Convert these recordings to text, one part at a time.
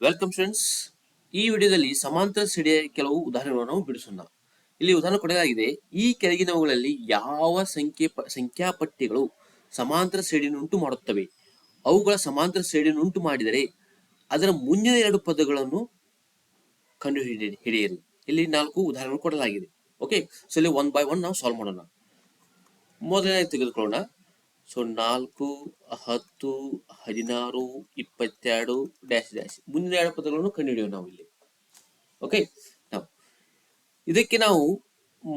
Welcome friends. ಈ ವಿಡಿಯೋದಲ್ಲಿ ಸಮಾಂತರ ಶ್ರೇಣಿಯ ಕೆಲವು ಉದಾಹರಣೆಗಳನ್ನು ನಾವು ಬಿಡಿಸೋಣ. ಇಲ್ಲಿ ಉದಾಹರಣೆ ಕೊಡಲಾಗಿದೆ. ಈ ಕೆಳಗಿನವುಗಳಲ್ಲಿ ಯಾವ ಸಂಖ್ಯಾಪಟ್ಟಿಗಳು ಸಮಾಂತರ ಶ್ರೇಣಿಯನ್ನು ಉಂಟು ಮಾಡುತ್ತವೆ? ಅವುಗಳ ಸಮಾಂತರ ಶ್ರೇಣಿಯನ್ನು ಉಂಟು ಮಾಡಿದರೆ ಅದರ ಮುಂದಿನ ಎರಡು ಪದಗಳನ್ನು ಹಿಡಿಯಿರಿ. ಇಲ್ಲಿ 4 ಉದಾಹರಣೆಗಳು ಕೊಡಲಾಗಿದೆ. ಓಕೆ, ಸೊ ಇಲ್ಲಿ 1 by 1 ನಾವು ಸಾಲ್ವ್ ಮಾಡೋಣ. ಮೊದಲನೇ ತೆಗೆದುಕೊಳ್ಳೋಣ. ಸೊ 4, 10, 16, 22 ಡ್ಯಾಶ್ ಡ್ಯಾಶ್ ಮುಂದಿನ ಎರಡು ಪದಗಳನ್ನು ಕಂಡುಹಿಡಿಯೋಣ ನಾವು ಇಲ್ಲಿ. ಓಕೆ, ನಾವು ಇದಕ್ಕೆ ನಾವು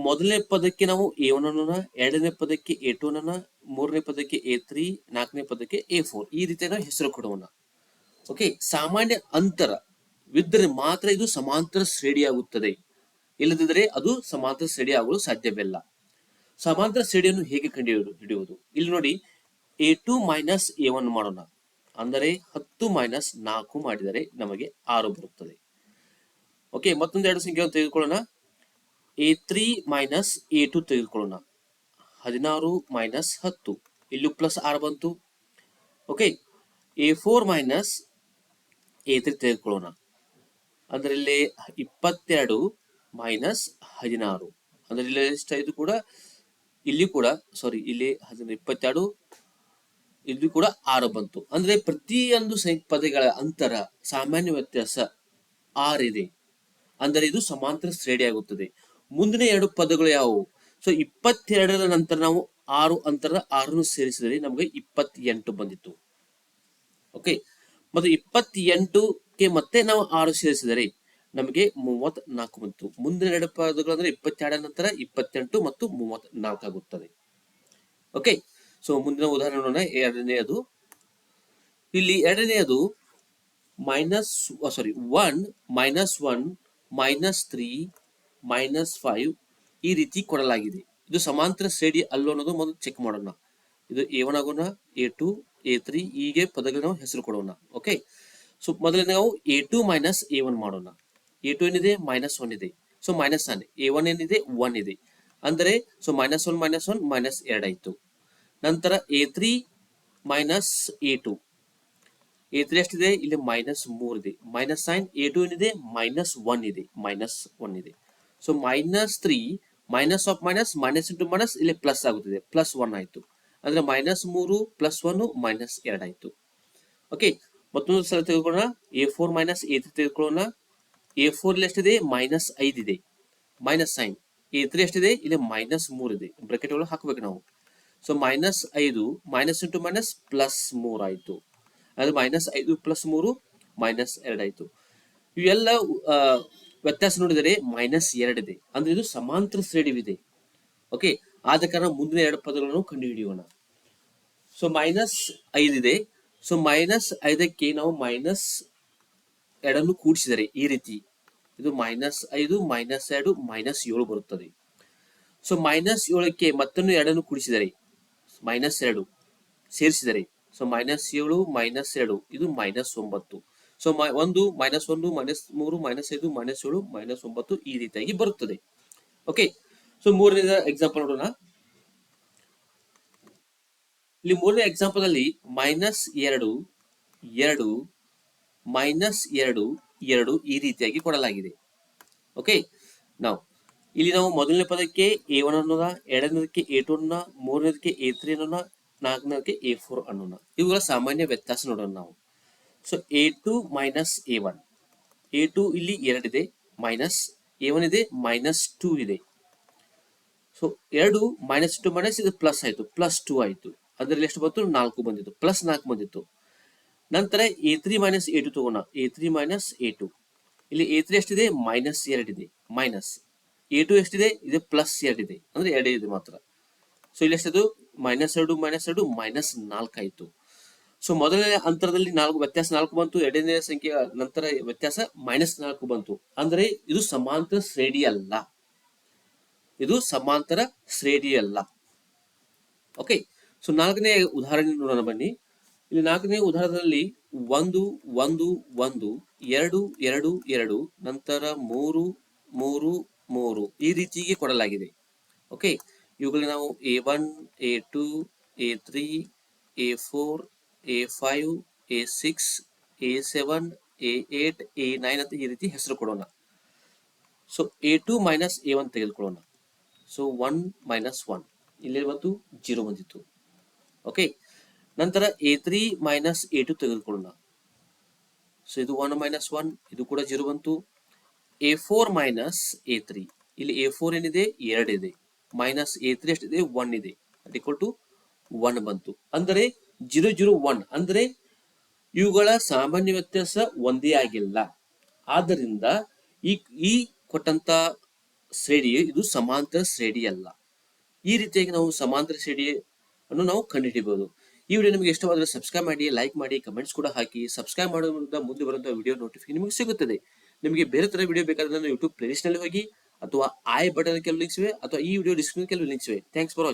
ಮೊದಲನೇ ಪದಕ್ಕೆ ನಾವು A1 ಅನ್ನೋಣ, ಎರಡನೇ ಪದಕ್ಕೆ A2 ಅನ್ನೋಣ, ಮೂರನೇ ಪದಕ್ಕೆ A3, ನಾಲ್ಕನೇ ಪದಕ್ಕೆ A4 ಈ ರೀತಿ ನಾವು ಹೆಸರು ಕೊಡೋಣ. ಓಕೆ, ಸಾಮಾನ್ಯ ಅಂತರವಿದ್ದರೆ ಮಾತ್ರ ಇದು ಸಮಾಂತರ ಶ್ರೇಣಿಯಾಗುತ್ತದೆ. ಇಲ್ಲದಿದ್ದರೆ ಅದು ಸಮಾಂತರ ಶ್ರೇಣಿ ಆಗಲು ಸಾಧ್ಯವಿಲ್ಲ. ಸಮಾಂತರ ಶ್ರೇಣಿಯನ್ನು ಹೇಗೆ ಹಿಡಿಯುವುದು? ಇಲ್ಲಿ ನೋಡಿ, A2 ಮೈನಸ್ A1 ಮಾಡೋಣ. ಅಂದರೆ 10 ಮೈನಸ್ 4 ಮಾಡಿದರೆ ನಮಗೆ 6 ಬರುತ್ತದೆ. ಓಕೆ, ಮತ್ತೊಂದು ಎರಡು ಸಂಖ್ಯೆಯನ್ನು ತೆಗೆದುಕೊಳ್ಳೋಣ. A3 ಮೈನಸ್ A2 ತೆಗೆದುಕೊಳ್ಳೋಣ. 16 ಮೈನಸ್ 10 ಇಲ್ಲೂ ಪ್ಲಸ್ 6 ಬಂತು. ಓಕೆ, A4 ಮೈನಸ್ A3 ತೆಗೆದುಕೊಳ್ಳೋಣ. ಅಂದ್ರೆ ಇಲ್ಲಿ 22 ಮೈನಸ್ 16 ಅಂದ್ರೆ ಇಲ್ಲಿ ಎಷ್ಟು ಕೂಡ ಇಲ್ಲಿ ಕೂಡ ಇಲ್ಲಿ 22 ಇಲ್ಲಿ ಕೂಡ 6 ಬಂತು. ಅಂದ್ರೆ ಪ್ರತಿಯೊಂದು ಪದಗಳ ಅಂತರ ಸಾಮಾನ್ಯ ವ್ಯತ್ಯಾಸ 6 ಇದೆ. ಅಂದರೆ ಇದು ಸಮಾಂತರ ಶ್ರೇಣಿ ಆಗುತ್ತದೆ. ಮುಂದಿನ ಎರಡು ಪದಗಳು ಯಾವುವು? ಸೊ 22ರ ನಂತರ ನಾವು 6 ಅಂತರ 6 ಸೇರಿಸಿದರೆ ನಮಗೆ 28 ಬಂದಿತ್ತು. ಓಕೆ, ಮತ್ತು 28ಕ್ಕೆ ಮತ್ತೆ ನಾವು 6 ಸೇರಿಸಿದರೆ ನಮಗೆ 34 ಬಂತು. ಮುಂದಿನ ಎರಡು ಪದಗಳು ಅಂದ್ರೆ 22 ನಂತರ 28 ಮತ್ತು 34 ಆಗುತ್ತದೆ. ಓಕೆ, ಸೊ ಮುಂದಿನ ಉದಾಹರಣೆ ನೋಡೋಣ. ಎರಡನೆಯದು, ಇಲ್ಲಿ ಎರಡನೆಯದು -1 -3 -5 ಈ ರೀತಿ ಕೊಡಲಾಗಿದೆ. ಇದು ಸಮಾಂತರ ಶ್ರೇಣಿ ಅಲ್ಲೋ ಅನ್ನೋದು ಮೊದಲು ಚೆಕ್ ಮಾಡೋಣ. ಇದು A1 ಆಗೋಣ, A2, A3 ಹೀಗೆ ಪದಗಳು ನಾವು ಹೆಸರು ಕೊಡೋಣ. ಓಕೆ, ಸೊ ಮೊದಲೇ ನಾವು A2 ಮೈನಸ್ A1 ಮಾಡೋಣ. A2 ಏನಿದೆ -1 ಇದೆ, ಸೊ ಮೈನಸ್ ಆನೆ. A1 ಏನಿದೆ 1 ಇದೆ, ಅಂದರೆ ಸೊ -1 -2 ಆಯ್ತು. ನಂತರ A3 ಮೈನಸ್ A2, A3 ಎಷ್ಟಿದೆ? ಇಲ್ಲಿ -3 ಇದೆ, ಮೈನಸ್ ಸೈನ್. A2 ಏನಿದೆ? -1 ಇದೆ, -1 ಇದೆ. So -3 minus of minus, minus into minus ಇಲ್ಲಿ ಪ್ಲಸ್ ಆಗುತ್ತದೆ, +1 ಆಯ್ತು. ಅಂದ್ರೆ -3 +1 -2 ಆಯ್ತು. ಓಕೆ, ಮತ್ತೊಂದು ಸಲ ತೆಗೆದುಕೊಳ್ಳೋಣ. A4 ಮೈನಸ್ A3 ತೆಗೆದುಕೊಳ್ಳೋಣ. A4 ಇಲ್ಲಿ ಎಷ್ಟಿದೆ? -5 ಇದೆ, ಮೈನಸ್ ಸೈನ್. A3 ಎಷ್ಟಿದೆ? ಇಲ್ಲಿ -3 ಇದೆ, ಬ್ರಾಕೆಟ್ ಒಳಗೆ ಹಾಕಬೇಕು ನಾವು. ಸೊ -5 ಮೈನಸ್ ಇಂಟು ಮೈನಸ್ +3 ಆಯ್ತು. ಅಂದ್ರೆ -5 +3 -2 ಆಯ್ತು. ಇವೆಲ್ಲ ವ್ಯತ್ಯಾಸ ನೋಡಿದರೆ -2 ಇದೆ, ಅಂದ್ರೆ ಇದು ಸಮಾಂತರ ಶ್ರೇಣಿವಿದೆ. ಓಕೆ, ಆದ ಕಾರಣ ಮುಂದಿನ ಎರಡು ಪದಗಳನ್ನು ಕಂಡುಹಿಡಿಯೋಣ. ಸೊ -5 ಇದೆ, ಸೊ -5ಕ್ಕೆ ನಾವು -2 ಕೂಡಿಸಿದರೆ ಈ ರೀತಿ ಇದು -5 -2 -7 ಬರುತ್ತದೆ. ಸೊ -7ಕ್ಕೆ ಮತ್ತೊಂದು 2 ಕೂಡಿಸಿದರೆ -2 ಸೇರಿಸಿದರೆ ಸೊ -7 -2 ಇದು -9. ಸೊ -1 -3 -5 -7 -9 ಈ ರೀತಿಯಾಗಿ ಬರುತ್ತದೆ. ಓಕೆ, ಸೊ ಮೂರನೇ ಎಕ್ಸಾಂಪಲ್ ನೋಡೋಣ. ಇಲ್ಲಿ ಮೂರನೇ ಎಕ್ಸಾಂಪಲ್ ಅಲ್ಲಿ -2 2 -2 2 ಈ ರೀತಿಯಾಗಿ ಕೊಡಲಾಗಿದೆ. ಓಕೆ, ಇಲ್ಲಿ ನಾವು ಮೊದಲನೇ ಪದಕ್ಕೆ A1 ಅನ್ನೋಣ, ಎರಡನೇದಕ್ಕೆ A2 ಅನ್ನೋಣ, ಮೂರನೇದಕ್ಕೆ A3 ಅನ್ನೋಣ, ನಾಲ್ಕನೇದಕ್ಕೆ A4 ಅನ್ನೋಣ. ಇವುಗಳ ಸಾಮಾನ್ಯ ವ್ಯತ್ಯಾಸ ನೋಡೋಣ ನಾವು. So A2 minus A1, A2 ಇಲ್ಲಿ 2 ಇದೆ, ಮೈನಸ್ A1 ಇದೆ, -2 ಇದೆ. ಸೊ 2 -2 ಮೈನಸ್ ಇದು ಪ್ಲಸ್ ಆಯ್ತು, +2 ಆಯ್ತು. ಅದರಲ್ಲಿ ಎಷ್ಟು ಬಂತು? 4 ಬಂದಿತ್ತು, +4 ಬಂದಿತ್ತು. ನಂತರ A3 ಮೈನಸ್ A2 ತಗೋಣ. A3 ಮೈನಸ್ A2, ಇಲ್ಲಿ A3 ಎಷ್ಟಿದೆ? -2 ಇದೆ, ಮೈನಸ್ A2 ಎಷ್ಟಿದೆ? ಇದು +2 ಇದೆ, ಅಂದ್ರೆ 2 ಇದೆ ಮಾತ್ರ. ಸೊ ಇಲ್ಲಿ ಎಷ್ಟಿದು? -2 -2 -4 ಆಯ್ತು. ಸೊ ಮೊದಲನೇ ಅಂತರದಲ್ಲಿ ವ್ಯತ್ಯಾಸ 4 ಬಂತು, ಎರಡನೇ ಸಂಖ್ಯೆ ನಂತರ ವ್ಯತ್ಯಾಸ -4 ಬಂತು. ಅಂದ್ರೆ ಇದು ಸಮಾಂತರ ಶ್ರೇಣಿ ಅಲ್ಲ, ಇದು ಸಮಾಂತರ ಶ್ರೇಣಿ ಅಲ್ಲ. ಓಕೆ, ಸೊ ನಾಲ್ಕನೇ ಉದಾಹರಣೆ ನೋಡೋಣ ಬನ್ನಿ. ಇಲ್ಲಿ ನಾಲ್ಕನೇ ಉದಾಹರಣೆಯಲ್ಲಿ 1 1 1 2 2 2 ನಂತರ 3 3 3 ಈ ರೀತಿಗೆ ಕೊಡಲಾಗಿದೆ. ಓಕೆ, ಇವುಗಳನ್ನ ನಾವು A1 A2 A3 A4 A5 A6 A7 A8 A9 ಅಂತ ಈ ರೀತಿ ಹೆಸರು ಕೊಡೋಣ. ಸೊ A2 ಮೈನಸ್ A1 ತೆಗೆದುಕೊಳ್ಳೋಣ. ಸೊ 1 ಮೈನಸ್ 1 ಇಲ್ಲಿ ಬಂತು 0 ಬಂದಿತ್ತು. ಓಕೆ, ನಂತರ A3 ಮೈನಸ್ A2 ತೆಗೆದುಕೊಳ್ಳೋಣ. ಸೊ ಇದು 1 ಮೈನಸ್ 1, ಇದು ಕೂಡ 0 ಬಂತು. A4 ಮೈನಸ್ A3, ಇಲ್ಲಿ A4 ಏನಿದೆ 2 ಇದೆ, ಮೈನಸ್ A3 ಎಷ್ಟಿದೆ 1 ಇದೆ, ದಟ್ ಈಕ್ವಲ್ ಟು 1 ಬಂತು. ಅಂದರೆ 0 0 1 ಅಂದರೆ ಇವುಗಳ ಸಾಮಾನ್ಯ ವ್ಯತ್ಯಾಸ ಒಂದೇ ಆಗಿಲ್ಲ. ಆದ್ದರಿಂದ ಈ ಕೊಟ್ಟಂತ ಶ್ರೇಣಿ ಇದು ಸಮಾಂತರ ಶ್ರೇಣಿ ಅಲ್ಲ. ಈ ರೀತಿಯಾಗಿ ನಾವು ಸಮಾಂತರ ಶ್ರೇಣಿ ಅನ್ನು ನಾವು ಕಂಡುಹಿಡಿಯಬಹುದು. ಈ ವಿಡಿಯೋ ನಿಮಗೆ ಇಷ್ಟವಾದರೆ ಸಬ್ಸ್ಕ್ರೈಬ್ ಮಾಡಿ, ಲೈಕ್ ಮಾಡಿ, ಕಮೆಂಟ್ಸ್ ಕೂಡ ಹಾಕಿ. ಸಬ್ಸ್ಕ್ರೈಬ್ ಮಾಡೋದ್ರಿಂದ ಮುಂದೆ ಬರುವಂತಹ ವಿಡಿಯೋ ನೋಟಿಫಿಕೇಶನ್ ನಿಮಗೆ ಸಿಗುತ್ತದೆ. ನಿಮಗೆ ಬೇರೆ ತರ ವಿಡಿಯೋ ಬೇಕಾದ್ರೆ ಯೂಟ್ಯೂಬ್ ಪ್ಲೇಲಿಸ್ಟ್ ನಲ್ಲಿ ಹೋಗಿ, ಅಥವಾ ಐ ಬಟನ್ ಕೆಲವು ಲಿಂಕ್ಸ್ ಇವೆ, ಅಥವಾ ಈ ವಿಡಿಯೋ ಡಿಸ್ಕ್ರಿಪ್ಷನ್ ಕೆಲವು ಲಿಂಕ್ಸ್ ಇವೆ. Thanks for watching.